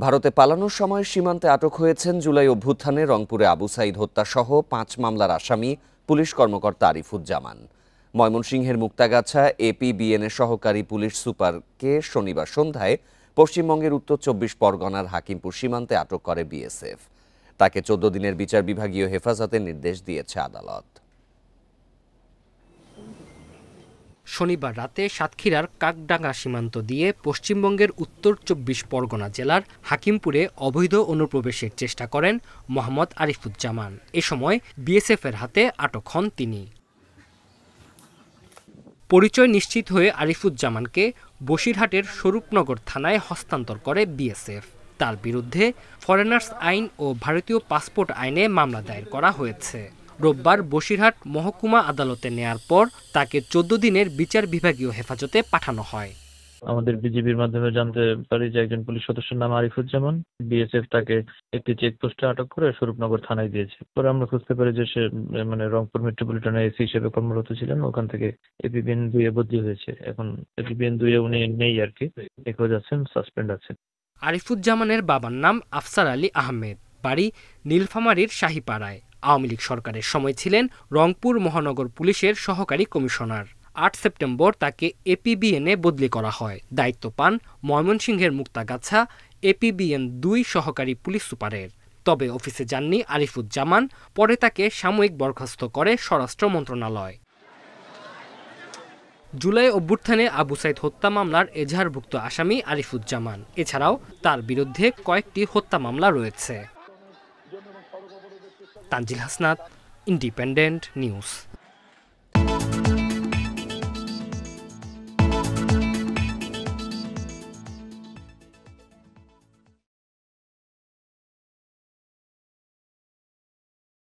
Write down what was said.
ভারতে পালানোর সময় সীমান্তে আটক হয়েছেন জুলাই অভ্যুত্থানে রংপুরে আবু সাইদ হত্যাসহ ৫ মামলার আসামি পুলিশ কর্মকর্তা আরিফুজ্জামান। ময়মনসিংহের মুক্তাগাছা এপিবিএনের সহকারী পুলিশ সুপারকে শনিবার সন্ধ্যায় পশ্চিমবঙ্গের উত্তর ২৪ পরগনার হাকিমপুর সীমান্তে আটক করে বিএসএফ। তাকে ১৪ দিনের বিচার বিভাগীয় হেফাজতের নির্দেশ দিয়েছে আদালত। শনিবার রাতে সাতক্ষীরার কাকডাঙ্গা সীমান্ত দিয়ে পশ্চিমবঙ্গের উত্তর ২৪ পরগনা জেলার হাকিমপুরে অবৈধ অনুপ্রবেশের চেষ্টা করেন মোহাম্মদ আরিফুজ্জামান। এ সময় বিএসএফের হাতে আটক হন তিনি। পরিচয় নিশ্চিত হয়ে আরিফুজ্জামানকে বসিরহাটের স্বরূপনগর থানায় হস্তান্তর করে বিএসএফ। তার বিরুদ্ধে ফরেনার্স আইন ও ভারতীয় পাসপোর্ট আইনে মামলা দায়ের করা হয়েছে। রোববার বসিরহাট মহকুমা আদালতে নেয়ার পর তাকে ১৪ দিনের বিচার বিভাগীয় হেফাজতে পাঠানো হয়। আমাদের বিজিবির মাধ্যমে জানতে পারি যে একজন পুলিশ সদস্যের নাম আরিফুজ্জামান। বিএসএফ তাকে একটি চেকপোস্টে আটক করে স্বরূপনগর থানায় দিয়েছে। পরে আমরা খুঁজতে পারি যে সে রংপুর মেট্রোপলিটনে এসি হিসেবে কর্মরত ছিলেন। ওখান থেকে এপিবিএন 2 এ বদলি হয়েছে। এখন এপিবিএন 2 এ উনি নেই আর কি, নিখোঁজ আছেন, সাসপেন্ড আছেন। আরিফুজ্জামানের বাবার নাম আফসার আলী আহমেদ, বাড়ি নীলফামারীর শাহীপাড়ায়। আওয়ামী লীগ সরকারের সময় ছিলেন রংপুর মহানগর পুলিশের সহকারী কমিশনার। ৮ সেপ্টেম্বর তাকে এপিবিএনে বদলি করা হয়। দায়িত্ব পান ময়মনসিংহের মুক্তাগাছা এপিবিএন ২ সহকারী পুলিশ সুপারের। তবে অফিসে যাননি আরিফুজ্জামান। পরে তাকে সাময়িক বরখাস্ত করে স্বরাষ্ট্র মন্ত্রণালয়। জুলাই অভ্যুত্থানে আবু সাইদ হত্যা মামলার এজাহারভুক্ত আসামি আরিফুজ্জামান। এছাড়াও তার বিরুদ্ধে কয়েকটি হত্যা মামলা রয়েছে। Tanzil Hasnat, independent news.